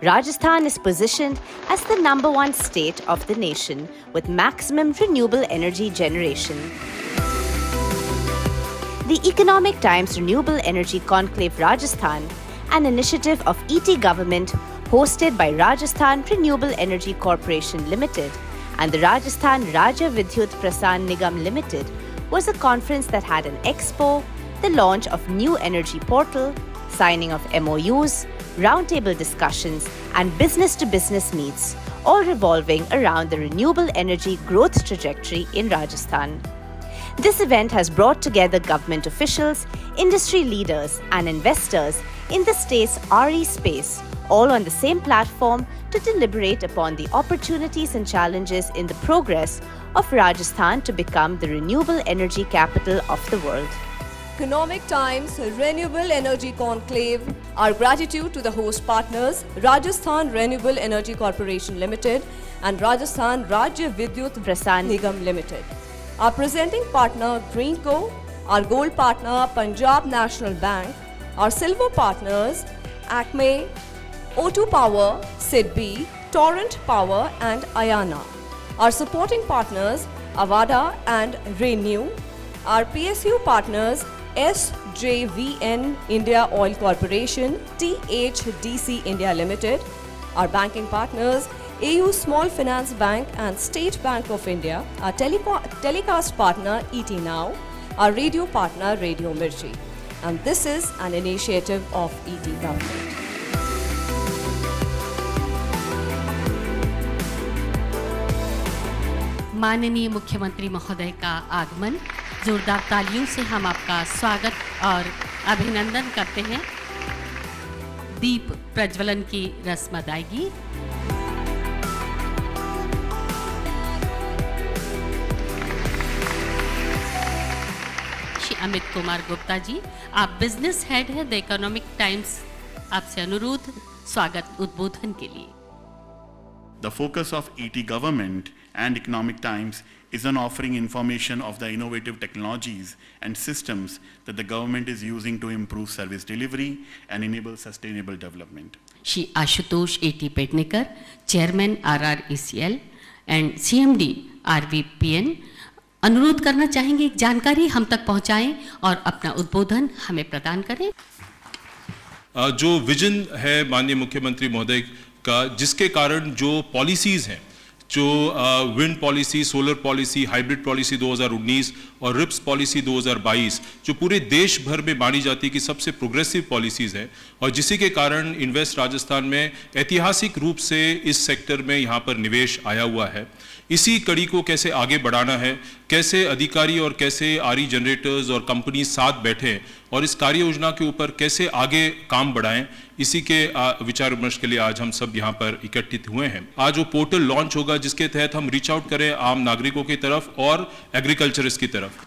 Rajasthan is positioned as the number one state of the nation with maximum renewable energy generation. The Economic Times Renewable Energy Conclave Rajasthan, an initiative of ET government hosted by Rajasthan Renewable Energy Corporation Limited and the Rajasthan Rajya Vidyut Prasan Nigam Limited, was a conference that had an expo, the launch of new energy portal, signing of MOUs, roundtable discussions and business-to-business meets, all revolving around the renewable energy growth trajectory in Rajasthan. This event has brought together government officials, industry leaders and investors in the state's RE space, all on the same platform to deliberate upon the opportunities and challenges in the progress of Rajasthan to become the renewable energy capital of the world. Economic Times Renewable Energy Conclave. Our gratitude to the host partners Rajasthan Renewable Energy Corporation Limited and Rajasthan Rajya Vidyut Prasan Nigam Limited. Our presenting partner Greenko, our gold partner Punjab National Bank, our silver partners Acme, O2 Power, SIDBI, Torrent Power and Ayana. Our supporting partners Avada and Renew. Our PSU partners SJVN India Oil Corporation, THDC India Limited. Our banking partners AU Small Finance Bank and State Bank of India. Our telecast partner ET Now. Our radio partner Radio Mirchi. And this is an initiative of ET government. माननीय मुख्यमंत्री महोदय का आगमन, जोरदार तालियों से हम आपका स्वागत और अभिनंदन करते हैं। दीप प्रज्वलन की रस्म अदायगी। श्री अमित कुमार गुप्ता जी, आप बिजनेस हेड हैं द इकोनॉमिक टाइम्स, आपसे अनुरोध स्वागत उद्बोधन के लिए। The focus of ET government and Economic Times is on offering information of the innovative technologies and systems that the government is using to improve service delivery and enable sustainable development. Shri Ashutosh A.T. Pednekar, Chairman RRECL and CMD RVPN, अनुरोध करना चाहेंगे एक जानकारी हम तक पहुंचाएं और अपना उद्बोधन हमें प्रदान करें। जो विजन है माननीय मुख्यमंत्री महोदय का, जिसके कारण जो पॉलिसीज़ हैं, जो wind policy, solar policy, hybrid policy 2019 और रिप्स पॉलिसी 2022, जो पूरे देश भर में मानी जाती है कि सबसे प्रोग्रेसिव पॉलिसीज़ हैं, और जिसी के कारण इन्वेस्ट राजस्थान में ऐतिहासिक रूप से इस सेक्टर में यहाँ पर निवेश आया हुआ है। इसी कड़ी को कैसे आगे बढ़ाना है, कैसे अधिकारी और कैसे आरई जनरेटर्स और कंपनी साथ बैठें और इस कार्य योजना के ऊपर कैसे आगे काम बढ़ाएं, इसी के विचार विमर्श के लिए आज हम सब यहाँ पर इकट्ठित हुए हैं। आज वो पोर्टल लॉन्च होगा जिसके तहत हम रीच आउट करें आम नागरिकों की तरफ और एग्रीकल्चरिस्ट की तरफ।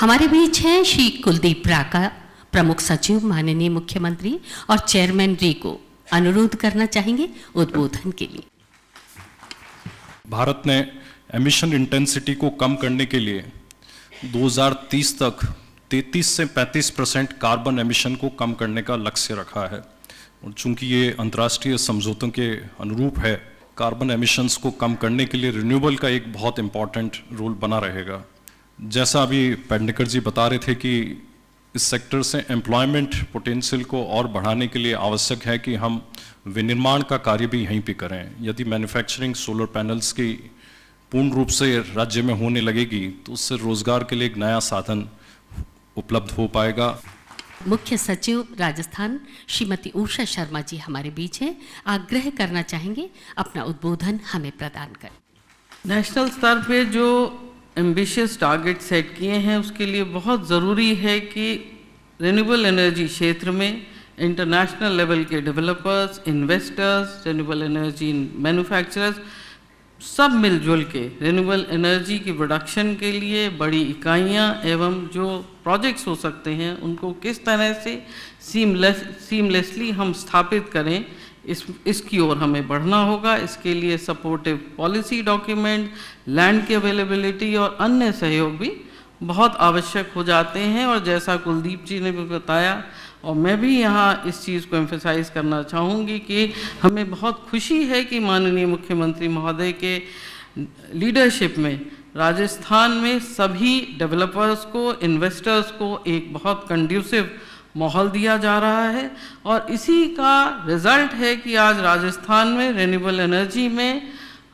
हमारे बीच हैं श्री कुलदीप राका, प्रमुख सचिव माननीय मुख्यमंत्री और चेयरमैन रीको, अनुरोध करना चाहेंगे उद्बोधन के लिए। भारत ने एमिशन इंटेंसिटी को कम करने के लिए 2030 तक 33 से 35% कार्बन एमिशन को कम करने का लक्ष्य रखा है, और चूंकि ये अंतर्राष्ट्रीय समझौतों के अनुरूप है, कार्बन एमिशंस को कम करने के लिए रिन्यूएबल का एक बहुत इम्पॉर्टेंट रोल बना रहेगा। जैसा अभी पेडनेकर जी बता रहे थे कि इस सेक्टर से एम्प्लॉयमेंट पोटेंशियल को और बढ़ाने के लिए आवश्यक है कि हम विनिर्माण का कार्य भी यहीं पे करें। यदि मैन्युफैक्चरिंग सोलर पैनल्स की पूर्ण रूप से राज्य में होने लगेगी तो उससे रोजगार के लिए एक नया साधन उपलब्ध हो पाएगा। मुख्य सचिव राजस्थान श्रीमती उषा शर्मा जी हमारे बीच हैं, आग्रह करना चाहेंगे अपना उद्बोधन हमें प्रदान करें। नेशनल स्तर पे जो एम्बिशियस टारगेट सेट किए हैं उसके लिए बहुत ज़रूरी है कि रिन्यूएबल एनर्जी क्षेत्र में इंटरनेशनल लेवल के developers, investors, renewable energy manufacturers सब मिलजुल के रिन्यूएबल एनर्जी की प्रोडक्शन के लिए बड़ी इकाइयाँ एवं जो प्रोजेक्ट्स हो सकते हैं उनको किस तरह से सीमलेसली हम स्थापित करें, इसकी ओर हमें बढ़ना होगा। इसके लिए सपोर्टिव पॉलिसी डॉक्यूमेंट, लैंड की अवेलेबिलिटी और अन्य सहयोग भी बहुत आवश्यक हो जाते हैं। और जैसा कुलदीप जी ने भी बताया, और मैं भी यहाँ इस चीज़ को एम्फेसाइज करना चाहूँगी कि हमें बहुत खुशी है कि माननीय मुख्यमंत्री महोदय के लीडरशिप में राजस्थान में सभी डेवलपर्स को, इन्वेस्टर्स को एक बहुत कंड्यूसिव माहौल दिया जा रहा है और इसी का रिजल्ट है कि आज राजस्थान में रिन्यूएबल एनर्जी में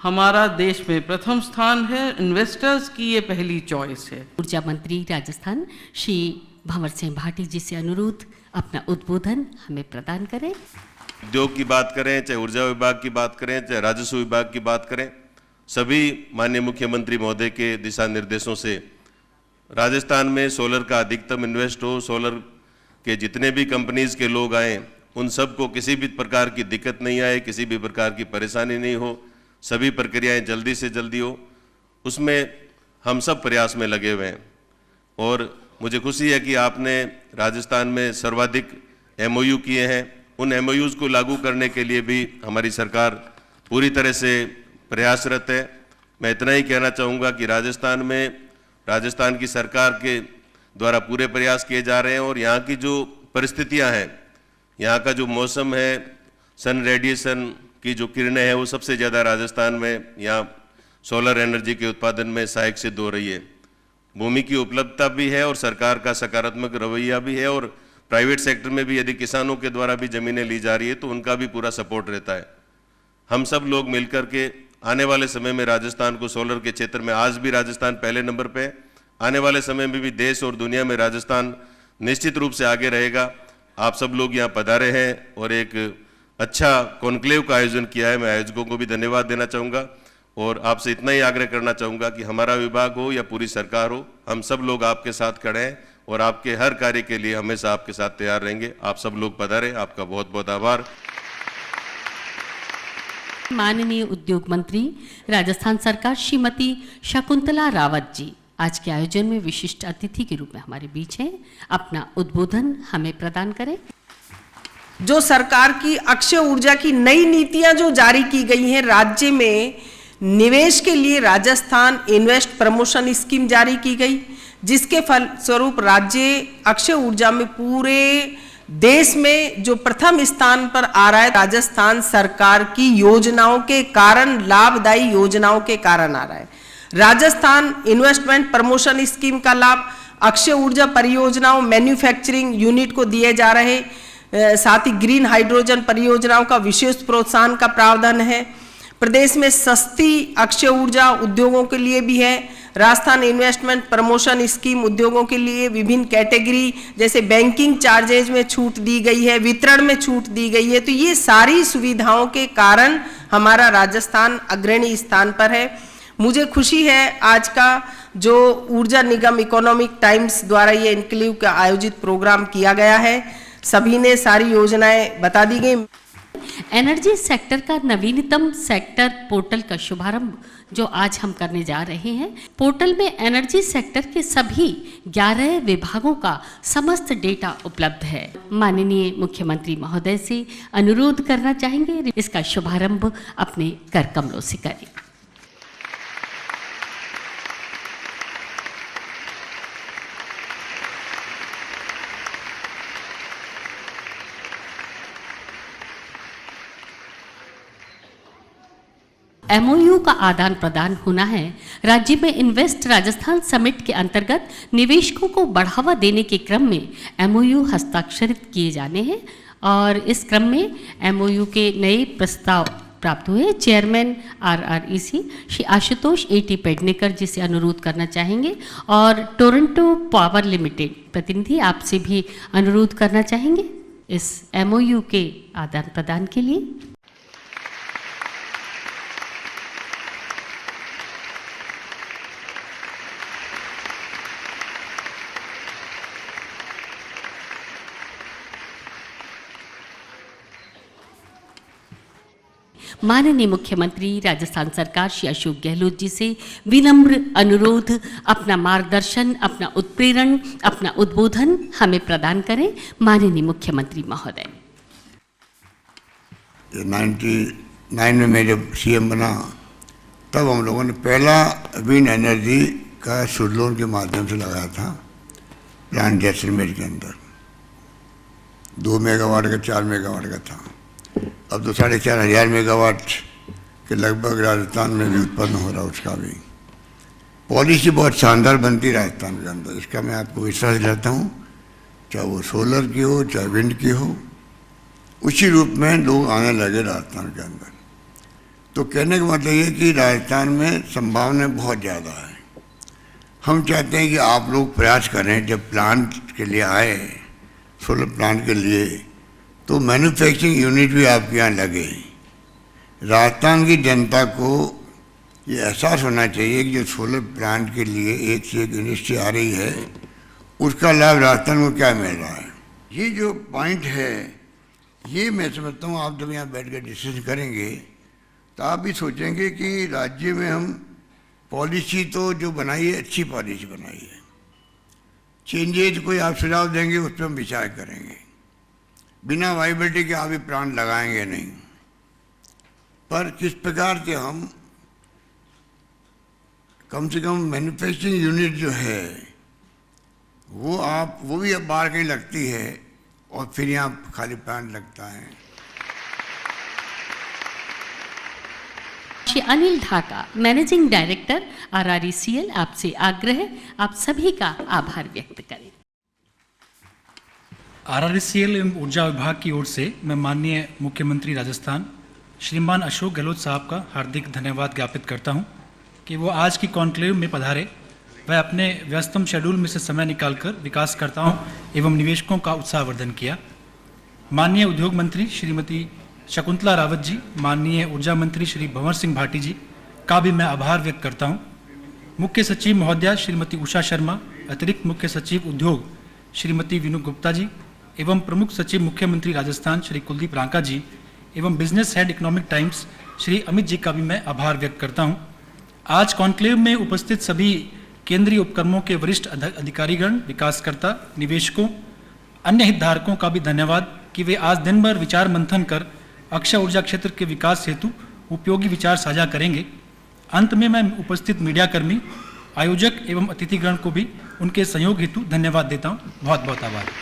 हमारा देश में प्रथम स्थान है। इन्वेस्टर्स की ये पहली चॉइस है। ऊर्जा मंत्री राजस्थान श्री भंवर सिंह भाटी जी से अनुरोध अपना उद्बोधन हमें प्रदान करें। उद्योग की बात करें, चाहे ऊर्जा विभाग की बात करें, चाहे राजस्व विभाग की बात करें, सभी माननीय मुख्यमंत्री महोदय के दिशा निर्देशों से राजस्थान में सोलर का अधिकतम इन्वेस्ट हो, सोलर के जितने भी कंपनीज के लोग आए उन सबको किसी भी प्रकार की दिक्कत नहीं आए, किसी भी प्रकार की परेशानी नहीं हो, सभी प्रक्रियाएं जल्दी से जल्दी हो, उसमें हम सब प्रयास में लगे हुए हैं। और मुझे खुशी है कि आपने राजस्थान में सर्वाधिक MOU किए हैं। उन MOUs को लागू करने के लिए भी हमारी सरकार पूरी तरह से प्रयासरत है। मैं इतना ही कहना चाहूँगा कि राजस्थान की सरकार के द्वारा पूरे प्रयास किए जा रहे हैं और यहाँ की जो परिस्थितियाँ हैं, यहाँ का जो मौसम है, सन रेडिएशन की जो किरणें हैं वो सबसे ज़्यादा राजस्थान में यहाँ सोलर एनर्जी के उत्पादन में सहायक सिद्ध हो रही है। भूमि की उपलब्धता भी है और सरकार का सकारात्मक रवैया भी है और प्राइवेट सेक्टर में भी यदि किसानों के द्वारा भी ज़मीनें ली जा रही है तो उनका भी पूरा सपोर्ट रहता है। हम सब लोग मिलकर के आने वाले समय में राजस्थान को सोलर के क्षेत्र में, आज भी राजस्थान पहले नंबर पे है, आने वाले समय में भी देश और दुनिया में राजस्थान निश्चित रूप से आगे रहेगा। आप सब लोग यहाँ पधारे हैं और एक अच्छा कॉन्क्लेव का आयोजन किया है। मैं आयोजकों को भी धन्यवाद देना चाहूँगा और आपसे इतना ही आग्रह करना चाहूँगा कि हमारा विभाग हो या पूरी सरकार हो, हम सब लोग आपके साथ खड़े हैं और आपके हर कार्य के लिए हमेशा आपके साथ तैयार रहेंगे। आप सब लोग पधारे, आपका बहुत बहुत आभार। माननीय उद्योग मंत्री राजस्थान सरकार श्रीमती शकुंतला रावत जी आज के आयोजन में विशिष्ट अतिथि के रूप में हमारे बीच हैं। अपना उद्बोधन हमें प्रदान करें। जो सरकार की अक्षय ऊर्जा की नई नीतियां जो जारी की गई हैं, राज्य में निवेश के लिए राजस्थान इन्वेस्ट प्रमोशन स्कीम जारी की गई, जिसके फलस्वरूप राज्य अक्षय ऊर्जा में पूरे देश में जो प्रथम स्थान पर आ रहा है। राजस्थान सरकार की योजनाओं के कारण, लाभदायी योजनाओं के कारण आ रहा है। राजस्थान इन्वेस्टमेंट प्रमोशन स्कीम का लाभ अक्षय ऊर्जा परियोजनाओं, मैन्युफैक्चरिंग यूनिट को दिए जा रहे, साथ ही ग्रीन हाइड्रोजन परियोजनाओं का विशेष प्रोत्साहन का प्रावधान है। प्रदेश में सस्ती अक्षय ऊर्जा उद्योगों के लिए भी है। राजस्थान इन्वेस्टमेंट प्रमोशन स्कीम उद्योगों के लिए विभिन्न कैटेगरी जैसे बैंकिंग चार्जेज में छूट दी गई है, वितरण में छूट दी गई है। तो ये सारी सुविधाओं के कारण हमारा राजस्थान अग्रणी स्थान पर है। मुझे खुशी है आज का जो ऊर्जा निगम इकोनॉमिक टाइम्स द्वारा ये इनक्लेव का आयोजित प्रोग्राम किया गया है। सभी ने सारी योजनाएं बता दी गई। एनर्जी सेक्टर का नवीनतम सेक्टर पोर्टल का शुभारंभ जो आज हम करने जा रहे हैं। पोर्टल में एनर्जी सेक्टर के सभी 11 विभागों का समस्त डेटा उपलब्ध है। माननीय मुख्यमंत्री महोदय से अनुरोध करना चाहेंगे इसका शुभारंभ अपने कर कमलों से करें। MOU का आदान प्रदान होना है। राज्य में इन्वेस्ट राजस्थान समिट के अंतर्गत निवेशकों को बढ़ावा देने के क्रम में MOU हस्ताक्षरित किए जाने हैं और इस क्रम में MOU के नए प्रस्ताव प्राप्त हुए। Chairman RREC Shri Ashutosh AT Pednekar ji से अनुरोध करना चाहेंगे और टोरंटो पावर लिमिटेड प्रतिनिधि आपसे भी अनुरोध करना चाहेंगे इस MOU के आदान प्रदान के लिए। माननीय मुख्यमंत्री राजस्थान सरकार श्री अशोक गहलोत जी से विनम्र अनुरोध अपना मार्गदर्शन, अपना उत्प्रेरण, अपना उद्बोधन हमें प्रदान करें। माननीय मुख्यमंत्री महोदय। 99 में मैं जब CM बना तब हम लोगों ने पहला विंड एनर्जी का शुद्ध लोन के माध्यम से लगाया था प्लांट जैसलमेर के अंदर। 2 मेगावाट का 4 मेगावाट का था। अब तो 4,500 मेगावाट के लगभग राजस्थान में भी उत्पन्न हो रहा उसका भी। पॉलिसी बहुत शानदार बनती राजस्थान के अंदर, इसका मैं आपको विश्वास दिलाता हूँ, चाहे वो सोलर की हो चाहे विंड की हो, उसी रूप में लोग आने लगे राजस्थान के अंदर। तो कहने का मतलब ये कि राजस्थान में संभावनाएं बहुत ज़्यादा है। हम चाहते हैं कि आप लोग प्रयास करें, जब प्लांट के लिए आए, सोलर प्लांट के लिए, तो मैन्युफैक्चरिंग यूनिट भी आपके यहाँ लगे। राजस्थान की जनता को ये एहसास होना चाहिए कि जो सोलर प्लांट के लिए एक से एक इंडस्ट्री आ रही है, उसका लाभ राजस्थान को क्या मिल रहा है। ये जो पॉइंट है, ये मैं समझता हूँ आप जब यहाँ बैठ कर डिस्कशन करेंगे तो आप भी सोचेंगे कि राज्य में हम पॉलिसी तो जो बनाई है अच्छी पॉलिसी बनाई है, चेंजेज कोई आप सुझाव देंगे उस पर हम विचार करेंगे। बिना वाइबिलिटी के आप भी प्लांट लगाएंगे नहीं, पर किस प्रकार से हम कम से कम मैन्युफैक्चरिंग यूनिट जो है वो भी अब बाहर कहीं लगती है और फिर यहाँ खाली प्लांट लगता है। Shri Anil Dhaka, managing director RRECL, आपसे आग्रह है आप सभी का आभार व्यक्त करें। RRECL एवं ऊर्जा विभाग की ओर से मैं माननीय मुख्यमंत्री राजस्थान श्रीमान अशोक गहलोत साहब का हार्दिक धन्यवाद ज्ञापित करता हूं कि वो आज की कॉन्क्लेव में पधारे। वह अपने व्यस्तम शेड्यूल में से समय निकालकर विकासकर्ताओं एवं निवेशकों का उत्साहवर्धन किया। माननीय उद्योग मंत्री श्रीमती शकुंतला रावत जी, माननीय ऊर्जा मंत्री श्री भंवर सिंह भाटी जी का भी मैं आभार व्यक्त करता हूं। मुख्य सचिव महोदया श्रीमती उषा शर्मा, अतिरिक्त मुख्य सचिव उद्योग श्रीमती विनु गुप्ता जी एवं प्रमुख सचिव मुख्यमंत्री राजस्थान श्री कुलदीप रांका जी एवं business head economic times Shri Amit ji का भी मैं आभार व्यक्त करता हूं। आज कॉन्क्लेव में उपस्थित सभी केंद्रीय उपक्रमों के वरिष्ठ अधिकारीगण, विकासकर्ता, निवेशकों, अन्य हितधारकों का भी धन्यवाद कि वे आज दिन भर विचार मंथन कर अक्षय ऊर्जा क्षेत्र के विकास हेतु उपयोगी विचार साझा करेंगे। अंत में मैं उपस्थित मीडियाकर्मी, आयोजक एवं अतिथिगण को भी उनके सहयोग हेतु धन्यवाद देता हूँ। बहुत बहुत आभार।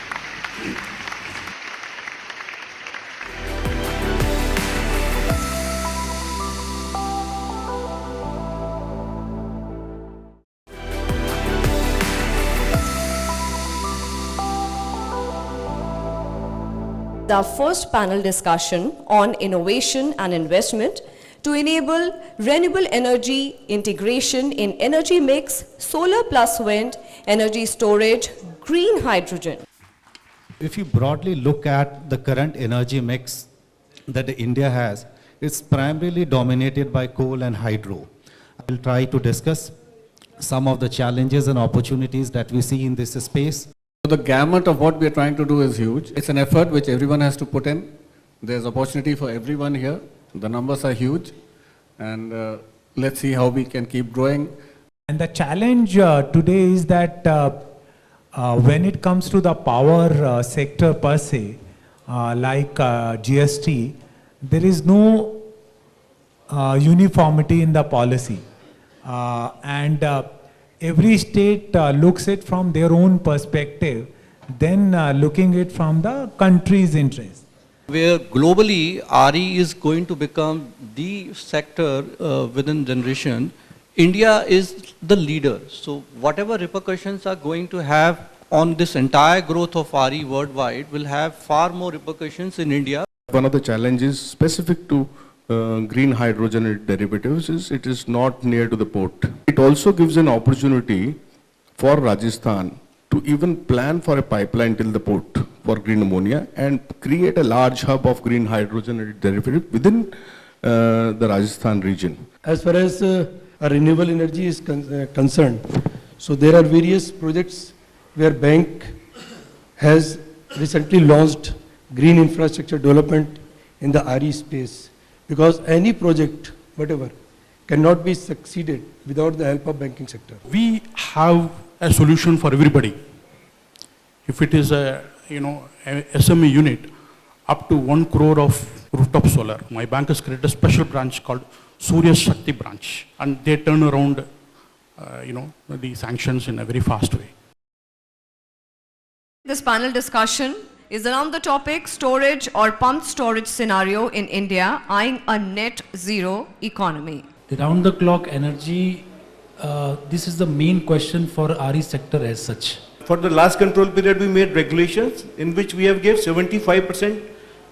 Our first panel discussion on innovation and investment to enable renewable energy integration in energy mix, solar plus wind, energy storage, green hydrogen. If you broadly look at the current energy mix that India has, it's primarily dominated by coal and hydro. I will try to discuss some of the challenges and opportunities that we see in this space. The gamut of what we are trying to do is huge. It's an effort which everyone has to put in. There's opportunity for everyone here. The numbers are huge, and let's see how we can keep growing. And the challenge today is that when it comes to the power sector per se, like GST, there is no uniformity in the policy. And every state looks it from their own perspective, then looking it from the country's interest. Where globally RE is going to become the sector within generation, India is the leader. So whatever repercussions are going to have on this entire growth of RE worldwide will have far more repercussions in India. One of the challenges specific to green hydrogen and derivatives is it is not near to the port. It also gives an opportunity for Rajasthan to even plan for a pipeline till the port for green ammonia and create a large hub of green hydrogen and derivative within the Rajasthan region. As far as renewable energy is concerned, so there are various projects where bank has recently launched green infrastructure development in the RE space. Because any project, whatever, cannot be succeeded without the help of banking sector. We have a solution for everybody. If it is a SME unit up to 1 crore of rooftop solar, my bank has created a special branch called Surya Shakti branch, and they turn around the sanctions in a very fast way. This panel discussion is around the topic storage or pumped storage scenario in India eyeing a net zero economy. The round-the-clock energy, this is the main question for RE sector as such. For the last control period, we made regulations in which we have gave 75%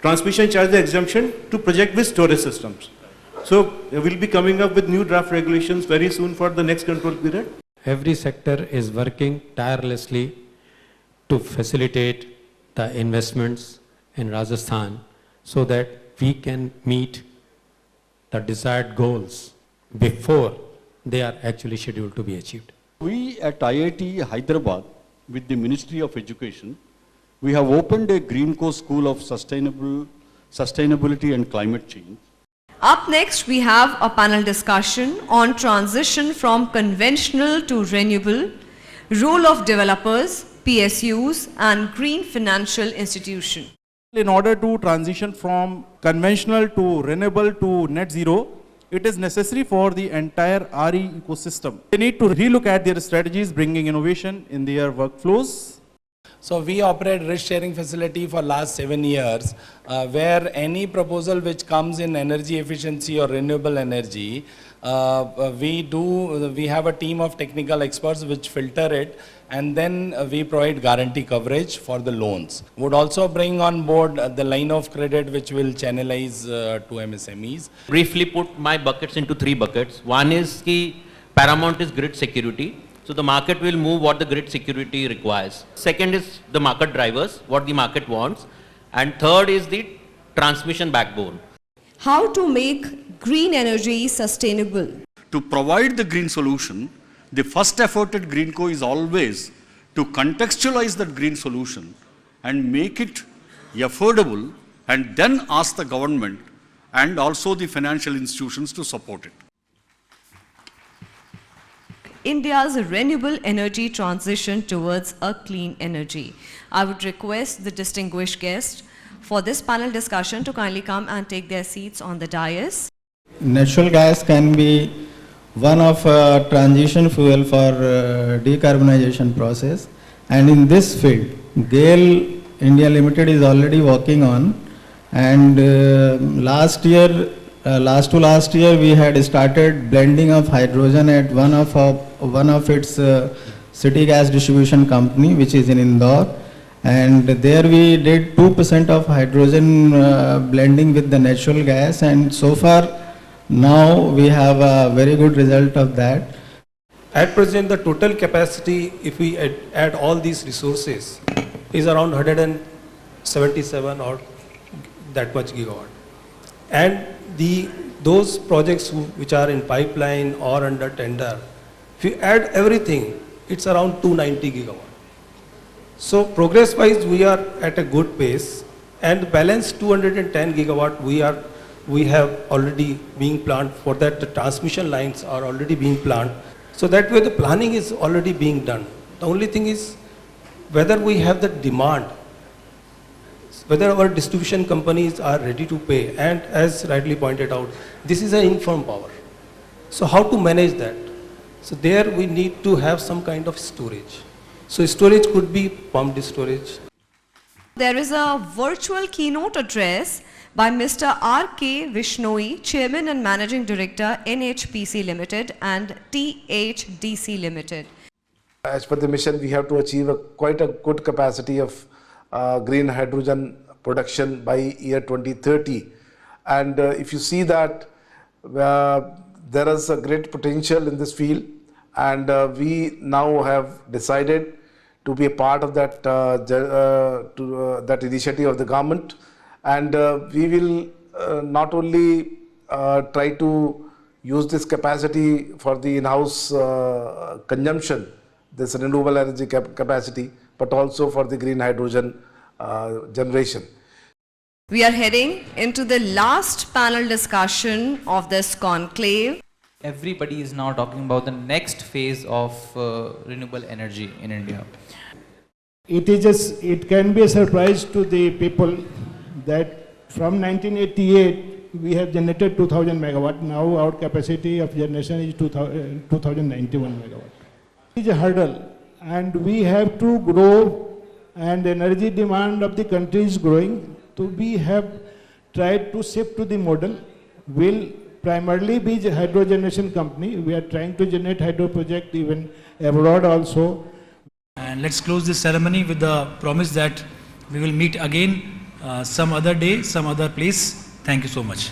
transmission charge exemption to project with storage systems. So we'll be coming up with new draft regulations very soon for the next control period. Every sector is working tirelessly to facilitate the investments in Rajasthan so that we can meet the desired goals before they are actually scheduled to be achieved. We at IIT Hyderabad, with the Ministry of Education, we have opened a Greenco School of Sustainability and Climate Change. Up next, we have a panel discussion on transition from conventional to renewable, role of developers, PSUs, and green financial institution. In order to transition from conventional to renewable to net zero, it is necessary for the entire RE ecosystem. They need to relook at their strategies, bringing innovation in their workflows. So we operate risk sharing facility for last 7 years, where any proposal which comes in energy efficiency or renewable energy, we have a team of technical experts which filter it, and then we provide guarantee coverage for the loans. Would also bring on board the line of credit which will channelize to MSMEs. Briefly put my buckets into 3 buckets. One is the paramount is grid security. So the market will move what the grid security requires. Second is the market drivers, what the market wants. And third is the transmission backbone. How to make green energy sustainable? To provide the green solution, the first effort at Greenco is always to contextualize that green solution and make it affordable, and then ask the government and also the financial institutions to support it. India's renewable energy transition towards a clean energy. I would request the distinguished guests for this panel discussion to kindly come and take their seats on the dais. Natural gas can be one of transition fuel for decarbonization process, and in this field, GAIL India Limited is already working on, and last to last year we had started blending of hydrogen at one of its city gas distribution company, which is in Indore, and there we did 2% of hydrogen blending with the natural gas, and so far now we have a very good result of that. At present, the total capacity, if we add all these resources, is around 177 or that much gigawatt. And those projects which are in pipeline or under tender, if you add everything, it's around 290 gigawatt. So progress-wise, we are at a good pace, and balance 210 gigawatt we have already being planned. For that, the transmission lines are already being planned. So that way, the planning is already being done. The only thing is whether we have the demand, whether our distribution companies are ready to pay, and as rightly pointed out, this is an infirm power. So how to manage that? So there we need to have some kind of storage. So storage could be pumped storage. There is a virtual keynote address by Mr. R.K. Vishnoi, Chairman and Managing Director, NHPC Limited and THDC Limited. As per the mission, we have to achieve quite a good capacity of green hydrogen production by year 2030. And if you see that there is a great potential in this field, and we now have decided to be a part of that that initiative of the government, and we will not only try to use this capacity for the in-house consumption, this renewable energy capacity, but also for the green hydrogen generation. We are heading into the last panel discussion of this conclave. Everybody is now talking about the next phase of renewable energy in India. It can be a surprise to the people that from 1988 we have generated 2000 megawatt. Now our capacity of generation is 2091 megawatt. It is a hurdle, and we have to grow and energy demand of the country is growing. So we have tried to shift to the model. Will primarily be the hydro generation company. We are trying to generate hydro project even abroad also. And let's close this ceremony with the promise that we will meet again some other day, some other place. Thank you so much.